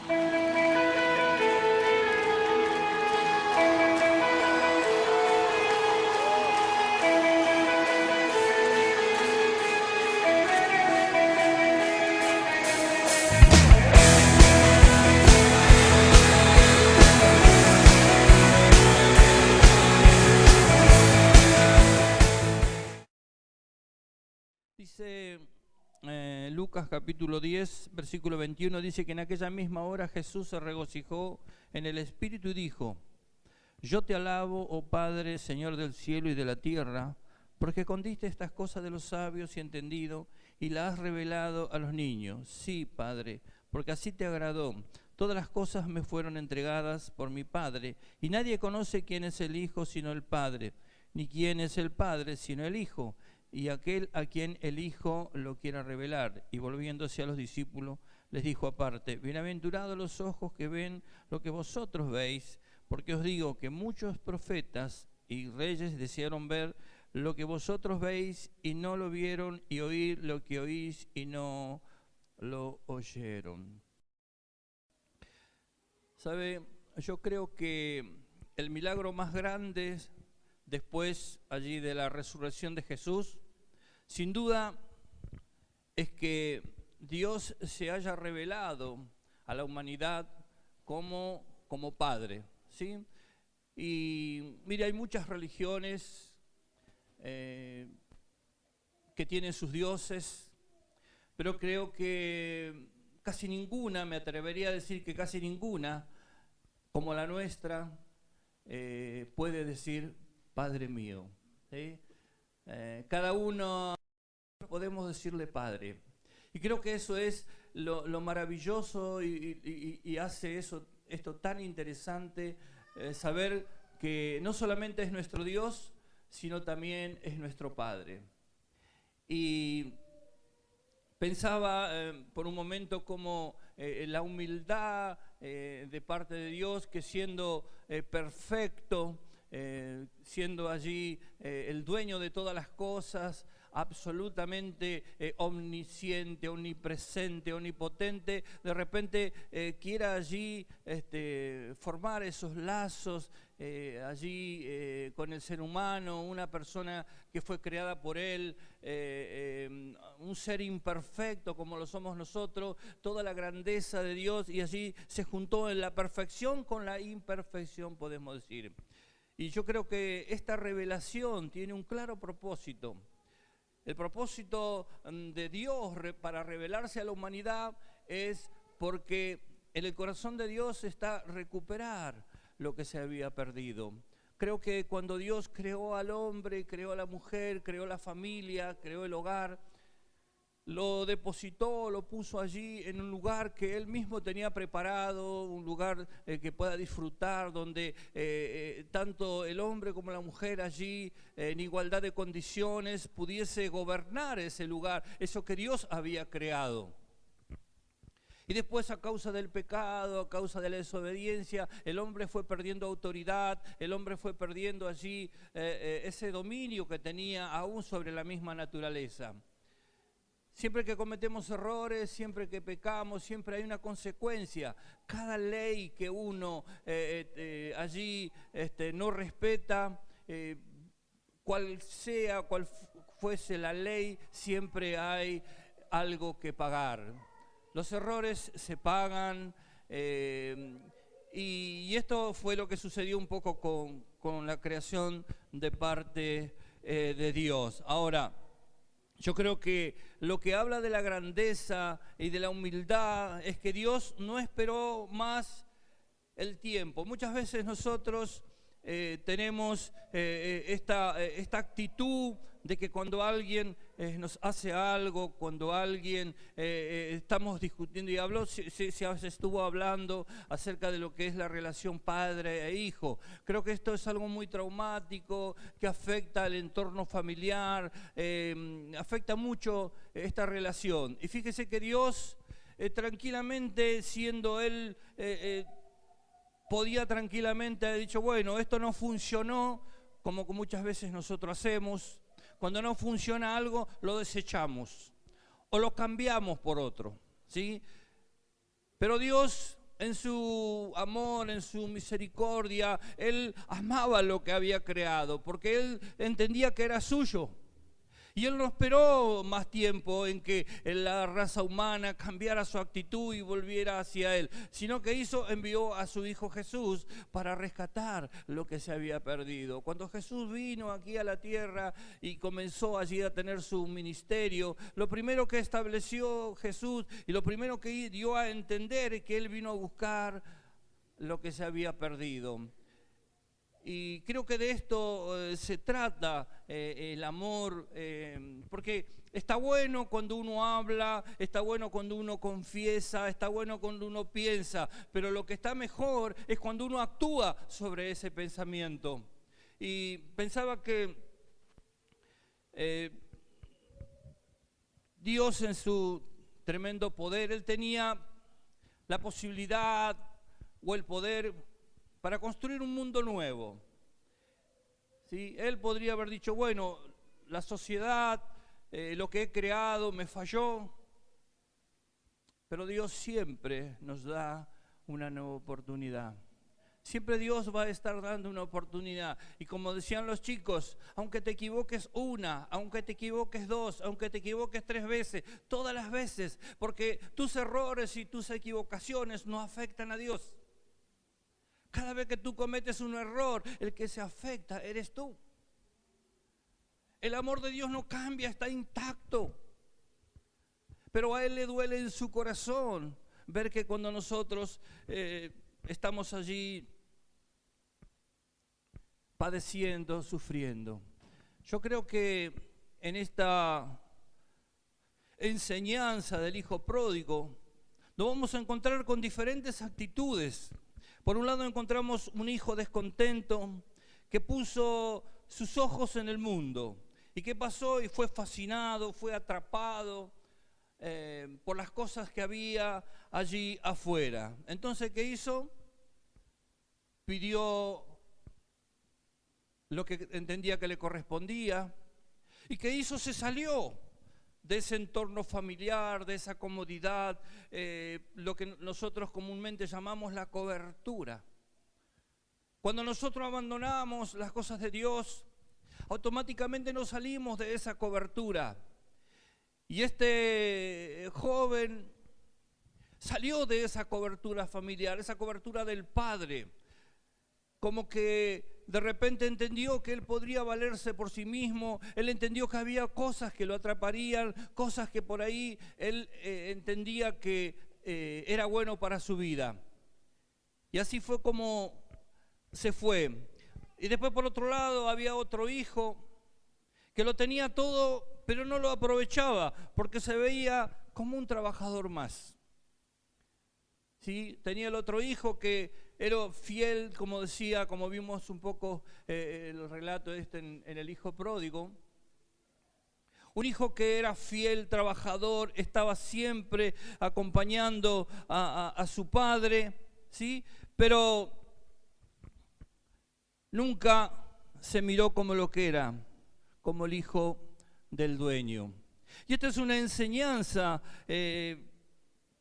Dice Lucas capítulo 10, versículo 21, dice que en aquella misma hora Jesús se regocijó en el Espíritu y dijo: Yo te alabo, oh Padre, Señor del cielo y de la tierra, porque escondiste estas cosas de los sabios y entendidos y las has revelado a los niños. Sí, Padre, porque así te agradó. Todas las cosas me fueron entregadas por mi Padre, y nadie conoce quién es el Hijo sino el Padre, ni quién es el Padre sino el Hijo, y aquel a quien el Hijo lo quiera revelar. Y volviéndose a los discípulos, les dijo aparte: Bienaventurados los ojos que ven lo que vosotros veis, porque os digo que muchos profetas y reyes desearon ver lo que vosotros veis y no lo vieron, y oír lo que oís y no lo oyeron. ¿Sabe? Yo creo que el milagro más grande después allí de la resurrección de Jesús, sin duda, es que Dios se haya revelado a la humanidad como Padre, ¿sí? Y mire, hay muchas religiones que tienen sus dioses, pero creo que casi ninguna, me atrevería a decir que casi ninguna, como la nuestra, puede decir Padre mío, ¿sí? Cada uno podemos decirle Padre. Y creo que eso es lo maravilloso y hace esto tan interesante, saber que no solamente es nuestro Dios, sino también es nuestro Padre. Y pensaba por un momento como la humildad de parte de Dios, que siendo perfecto, siendo allí el dueño de todas las cosas, absolutamente omnisciente, omnipresente, omnipotente, de repente quiera allí formar esos lazos allí con el ser humano, una persona que fue creada por él, un ser imperfecto como lo somos nosotros, toda la grandeza de Dios, y allí se juntó en la perfección con la imperfección, podemos decir. Y yo creo que esta revelación tiene un claro propósito. El propósito de Dios para revelarse a la humanidad es porque en el corazón de Dios está recuperar lo que se había perdido. Creo que cuando Dios creó al hombre, creó a la mujer, creó la familia, creó el hogar, lo depositó, lo puso allí en un lugar que Él mismo tenía preparado, un lugar que pueda disfrutar, donde tanto el hombre como la mujer allí, en igualdad de condiciones, pudiese gobernar ese lugar, eso que Dios había creado. Y después, a causa del pecado, a causa de la desobediencia, el hombre fue perdiendo autoridad, el hombre fue perdiendo allí ese dominio que tenía aún sobre la misma naturaleza. Siempre que cometemos errores, siempre que pecamos, siempre hay una consecuencia. Cada ley que uno allí no respeta, cual fuese la ley, siempre hay algo que pagar. Los errores se pagan, y esto fue lo que sucedió un poco con la creación de parte de Dios. Ahora, yo creo que lo que habla de la grandeza y de la humildad es que Dios no esperó más el tiempo. Muchas veces nosotros tenemos esta actitud de que cuando alguien nos hace algo, cuando alguien estamos discutiendo, y habló, se estuvo hablando acerca de lo que es la relación padre e hijo. Creo que esto es algo muy traumático, que afecta al entorno familiar, afecta mucho esta relación. Y fíjese que Dios, tranquilamente, siendo Él, podía tranquilamente haber dicho, bueno, esto no funcionó, como muchas veces nosotros hacemos. Cuando no funciona algo, lo desechamos o lo cambiamos por otro, ¿sí? Pero Dios en su amor, en su misericordia, Él amaba lo que había creado, porque Él entendía que era suyo. Y Él no esperó más tiempo en que la raza humana cambiara su actitud y volviera hacia Él, sino que envió a su Hijo Jesús para rescatar lo que se había perdido. Cuando Jesús vino aquí a la tierra y comenzó allí a tener su ministerio, lo primero que estableció Jesús y lo primero que dio a entender es que Él vino a buscar lo que se había perdido. Y creo que de esto se trata el amor, porque está bueno cuando uno habla, está bueno cuando uno confiesa, está bueno cuando uno piensa, pero lo que está mejor es cuando uno actúa sobre ese pensamiento. Y pensaba que Dios en su tremendo poder, Él tenía la posibilidad o el poder para construir un mundo nuevo. ¿Sí? Él podría haber dicho, bueno, la sociedad, lo que he creado me falló, pero Dios siempre nos da una nueva oportunidad. Siempre Dios va a estar dando una oportunidad. Y como decían los chicos, aunque te equivoques una, aunque te equivoques dos, aunque te equivoques 3 veces, todas las veces, porque tus errores y tus equivocaciones no afectan a Dios. Cada vez que tú cometes un error, el que se afecta eres tú. El amor de Dios no cambia, está intacto. Pero a Él le duele en su corazón ver que cuando nosotros estamos allí padeciendo, sufriendo. Yo creo que en esta enseñanza del Hijo Pródigo nos vamos a encontrar con diferentes actitudes. Por un lado encontramos un hijo descontento que puso sus ojos en el mundo. ¿Y qué pasó? Y fue fascinado, fue atrapado por las cosas que había allí afuera. Entonces, ¿qué hizo? Pidió lo que entendía que le correspondía. ¿Y qué hizo? Se salió de ese entorno familiar, de esa comodidad, lo que nosotros comúnmente llamamos la cobertura. Cuando nosotros abandonamos las cosas de Dios, automáticamente nos salimos de esa cobertura. Y este joven salió de esa cobertura familiar, esa cobertura del padre, como que de repente entendió que él podría valerse por sí mismo, él entendió que había cosas que lo atraparían, cosas que por ahí él entendía que era bueno para su vida. Y así fue como se fue. Y después por otro lado había otro hijo que lo tenía todo, pero no lo aprovechaba porque se veía como un trabajador más. ¿Sí? Tenía el otro hijo que era fiel, como decía, como vimos un poco el relato en el Hijo Pródigo. Un hijo que era fiel, trabajador, estaba siempre acompañando a su padre, ¿sí? Pero nunca se miró como lo que era, como el hijo del dueño. Y esta es una enseñanza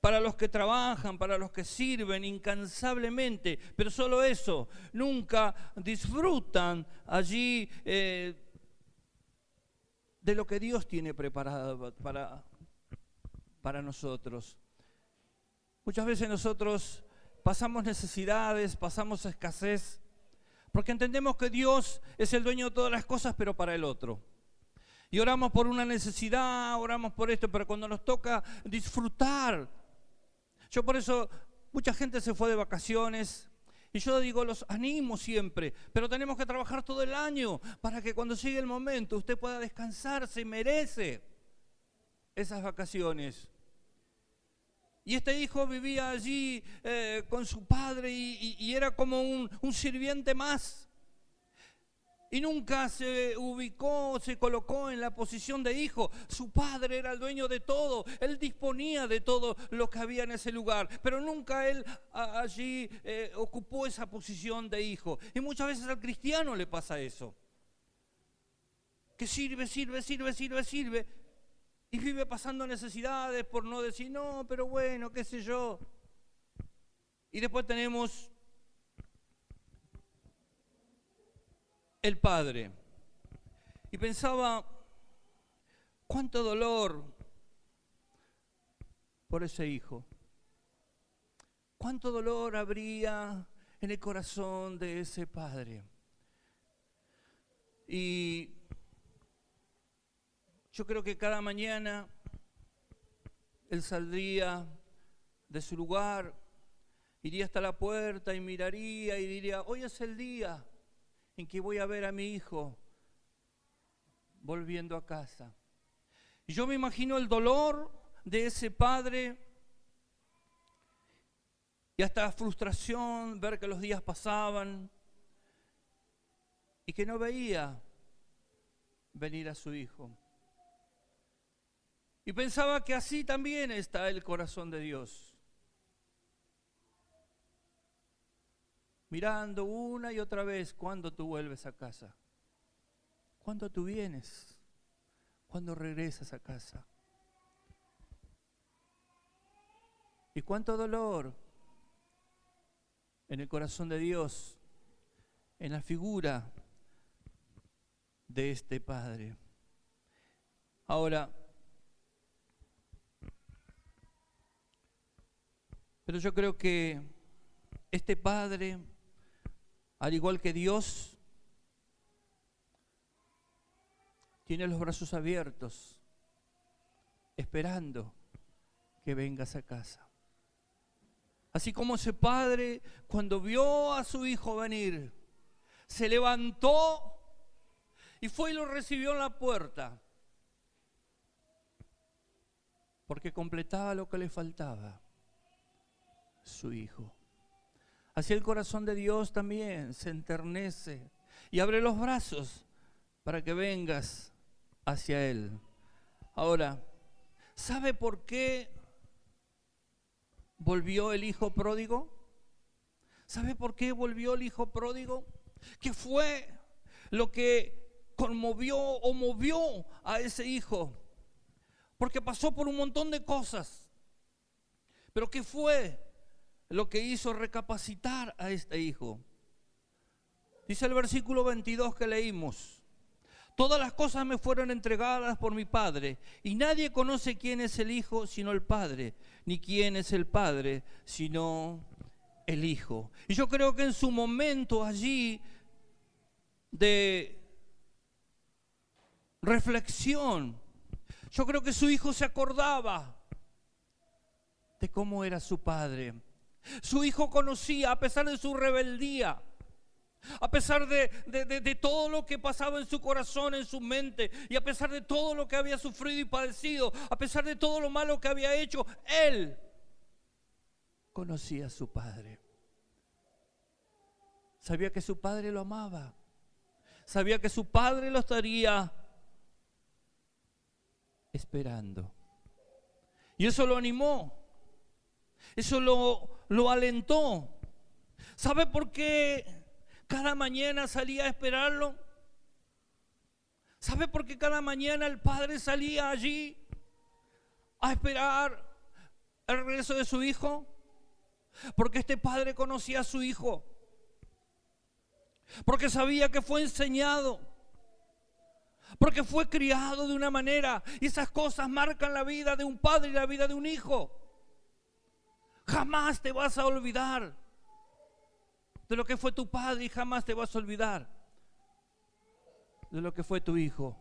para los que trabajan, para los que sirven incansablemente, pero solo eso, nunca disfrutan allí de lo que Dios tiene preparado para nosotros. Muchas veces nosotros pasamos necesidades, pasamos escasez, porque entendemos que Dios es el dueño de todas las cosas, pero para el otro. Y oramos por una necesidad, oramos por esto, pero cuando nos toca disfrutar, yo por eso, mucha gente se fue de vacaciones y yo digo, los animo siempre, pero tenemos que trabajar todo el año para que cuando llegue el momento usted pueda descansar, se merece esas vacaciones. Y este hijo vivía allí con su padre y era como un sirviente más. Y nunca se ubicó, se colocó en la posición de hijo. Su padre era el dueño de todo. Él disponía de todo lo que había en ese lugar. Pero nunca él allí ocupó esa posición de hijo. Y muchas veces al cristiano le pasa eso. Que sirve. Y vive pasando necesidades por no decir, no, pero bueno, qué sé yo. Y después tenemos el Padre. Y pensaba, cuánto dolor por ese hijo. Cuánto dolor habría en el corazón de ese padre. Y yo creo que cada mañana él saldría de su lugar, iría hasta la puerta y miraría y diría, hoy es el día en que voy a ver a mi hijo volviendo a casa. Y yo me imagino el dolor de ese padre y hasta frustración, ver que los días pasaban y que no veía venir a su hijo. Y pensaba que así también está el corazón de Dios. Mirando una y otra vez, ¿cuándo tú vuelves a casa? ¿Cuándo tú vienes? ¿Cuándo regresas a casa? Y cuánto dolor en el corazón de Dios, en la figura de este Padre. Ahora, pero yo creo que este Padre, al igual que Dios, tiene los brazos abiertos, esperando que vengas a casa. Así como ese padre, cuando vio a su hijo venir, se levantó y fue y lo recibió en la puerta, porque completaba lo que le faltaba, su hijo. Así el corazón de Dios también se enternece y abre los brazos para que vengas hacia Él. Ahora, ¿sabe por qué volvió el hijo pródigo? ¿Sabe por qué volvió el hijo pródigo? ¿Qué fue lo que conmovió o movió a ese hijo? Porque pasó por un montón de cosas. Pero ¿qué fue lo que hizo recapacitar a este hijo? Dice el versículo 22 que leímos: todas las cosas me fueron entregadas por mi Padre, y nadie conoce quién es el Hijo sino el Padre, ni quién es el Padre sino el Hijo. Y yo creo que en su momento allí de reflexión, yo creo que su hijo se acordaba de cómo era su padre. Su hijo conocía, a pesar de su rebeldía, a pesar de todo lo que pasaba en su corazón, en su mente, y a pesar de todo lo que había sufrido y padecido, a pesar de todo lo malo que había hecho, él conocía a su padre. Sabía que su padre lo amaba. Sabía que su padre lo estaría esperando. Y eso lo animó. Eso lo alentó. ¿Sabe por qué cada mañana salía a esperarlo? ¿Sabe por qué cada mañana el padre salía allí a esperar el regreso de su hijo? Porque este padre conocía a su hijo. Porque sabía que fue enseñado. Porque fue criado de una manera. Y esas cosas marcan la vida de un padre y la vida de un hijo. Jamás te vas a olvidar de lo que fue tu padre y jamás te vas a olvidar de lo que fue tu hijo.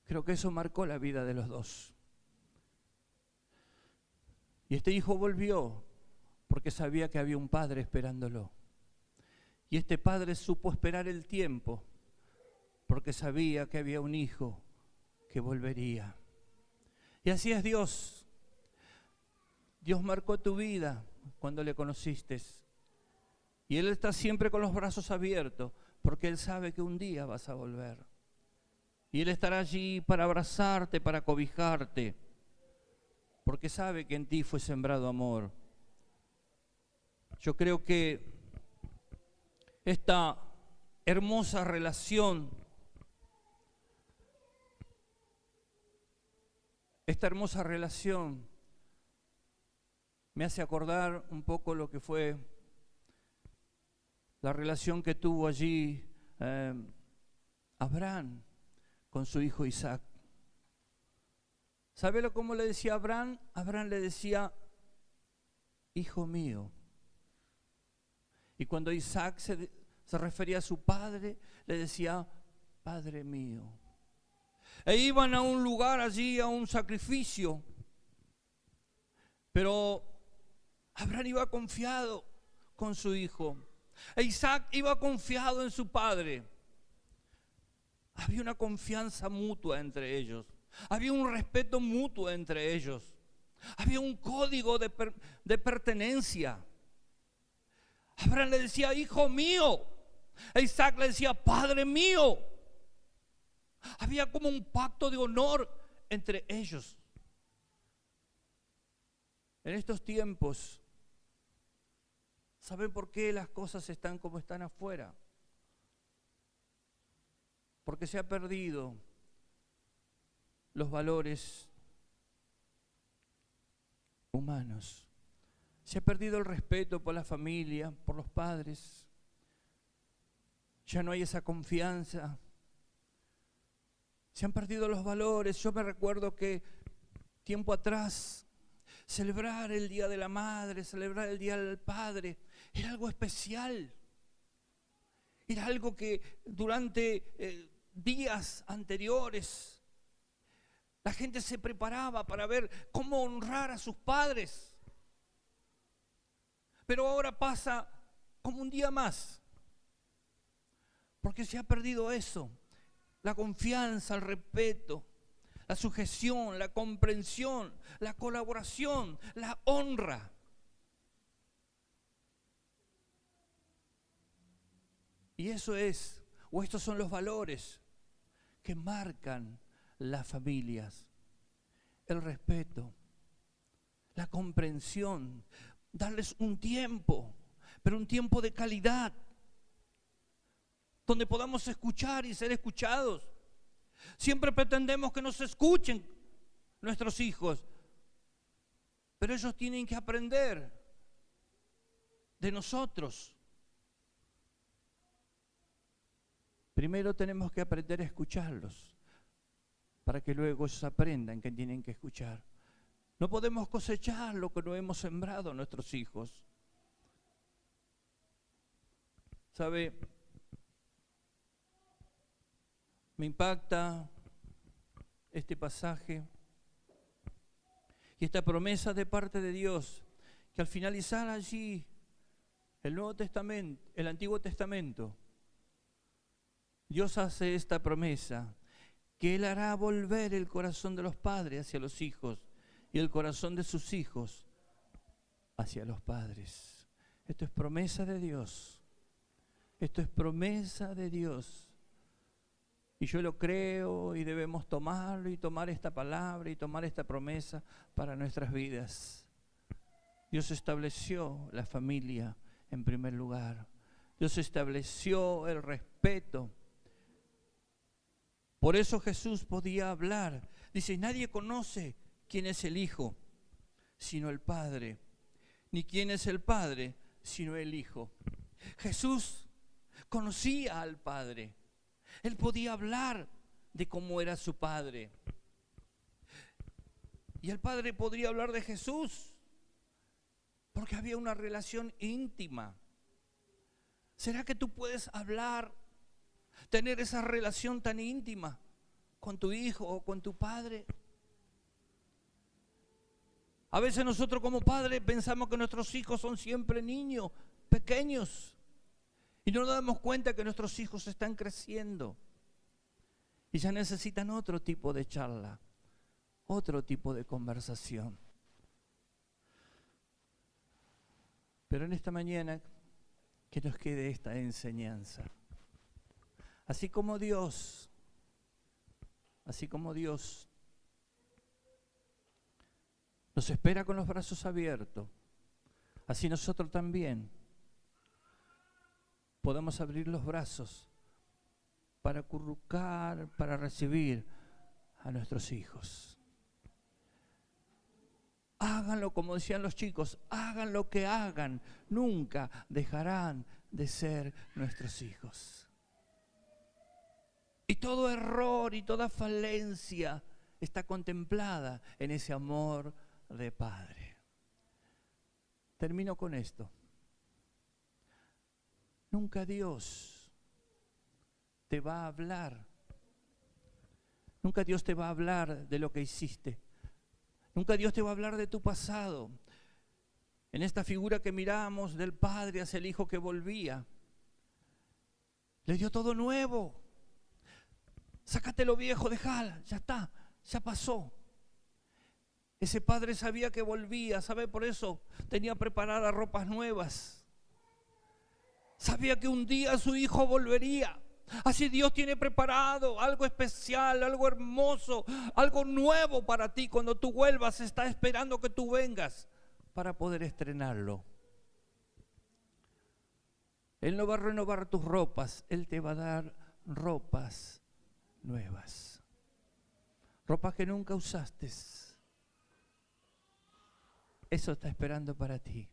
Creo que eso marcó la vida de los dos. Y este hijo volvió porque sabía que había un padre esperándolo. Y este padre supo esperar el tiempo porque sabía que había un hijo que volvería. Y así es Dios. Dios marcó tu vida cuando le conociste. Y Él está siempre con los brazos abiertos porque Él sabe que un día vas a volver. Y Él estará allí para abrazarte, para cobijarte, porque sabe que en ti fue sembrado amor. Yo creo que esta hermosa relación Esta hermosa relación me hace acordar un poco lo que fue la relación que tuvo allí Abraham con su hijo Isaac. ¿Sabe cómo le decía Abraham? Abraham le decía, hijo mío. Y cuando Isaac se refería a su padre, le decía, padre mío. E iban a un lugar allí, a un sacrificio. Pero Abraham iba confiado con su hijo. E Isaac iba confiado en su padre. Había una confianza mutua entre ellos. Había un respeto mutuo entre ellos. Había un código de pertenencia. Abraham le decía, hijo mío. E Isaac le decía, padre mío. Había como un pacto de honor entre ellos. En estos tiempos, ¿saben por qué las cosas están como están afuera? Porque se ha perdido los valores humanos. Se ha perdido el respeto por la familia, por los padres. Ya no hay esa confianza. Se han perdido los valores. Yo me recuerdo que tiempo atrás, celebrar el Día de la Madre, celebrar el Día del Padre, era algo especial. Era algo que durante días anteriores la gente se preparaba para ver cómo honrar a sus padres. Pero ahora pasa como un día más, porque se ha perdido eso, la confianza, el respeto, la sujeción, la comprensión, la colaboración, la honra. Y eso es, o estos son los valores que marcan las familias. El respeto, la comprensión, darles un tiempo, pero un tiempo de calidad, donde podamos escuchar y ser escuchados. Siempre pretendemos que nos escuchen nuestros hijos, pero ellos tienen que aprender de nosotros. Primero tenemos que aprender a escucharlos, para que luego ellos aprendan que tienen que escuchar. No podemos cosechar lo que no hemos sembrado a nuestros hijos. ¿Sabe? Me impacta este pasaje y esta promesa de parte de Dios, que al finalizar allí el Nuevo Testamento, el Antiguo Testamento, Dios hace esta promesa, que Él hará volver el corazón de los padres hacia los hijos y el corazón de sus hijos hacia los padres. Esto es promesa de Dios. Esto es promesa de Dios. Y yo lo creo y debemos tomarlo y tomar esta palabra y tomar esta promesa para nuestras vidas. Dios estableció la familia en primer lugar. Dios estableció el respeto. Por eso Jesús podía hablar. Dice, nadie conoce quién es el Hijo, sino el Padre. Ni quién es el Padre, sino el Hijo. Jesús conocía al Padre. Él podía hablar de cómo era su Padre. Y el Padre podría hablar de Jesús, porque había una relación íntima. ¿Será que tú puedes hablar, tener esa relación tan íntima con tu hijo o con tu padre? A veces nosotros como padres pensamos que nuestros hijos son siempre niños, pequeños, y no nos damos cuenta que nuestros hijos están creciendo y ya necesitan otro tipo de charla, otro tipo de conversación. Pero en esta mañana que nos quede esta enseñanza. Así como Dios nos espera con los brazos abiertos, así nosotros también podemos abrir los brazos para acurrucar, para recibir a nuestros hijos. háganlo como decían los chicos, hagan lo que hagan, nunca dejarán de ser nuestros hijos. Y todo error y toda falencia está contemplada en ese amor de Padre. Termino con esto. Nunca Dios te va a hablar. Nunca Dios te va a hablar de lo que hiciste. Nunca Dios te va a hablar de tu pasado. En esta figura que miramos del Padre hacia el Hijo que volvía, le dio todo nuevo. Sácate lo viejo, dejala, ya está, ya pasó. Ese Padre sabía que volvía, ¿sabe? Por eso tenía preparadas ropas nuevas. Sabía que un día su Hijo volvería. Así Dios tiene preparado algo especial, algo hermoso, algo nuevo para ti. Cuando tú vuelvas, está esperando que tú vengas para poder estrenarlo. Él no va a renovar tus ropas, Él te va a dar ropas nuevas. Ropas que nunca usaste. Eso está esperando para ti.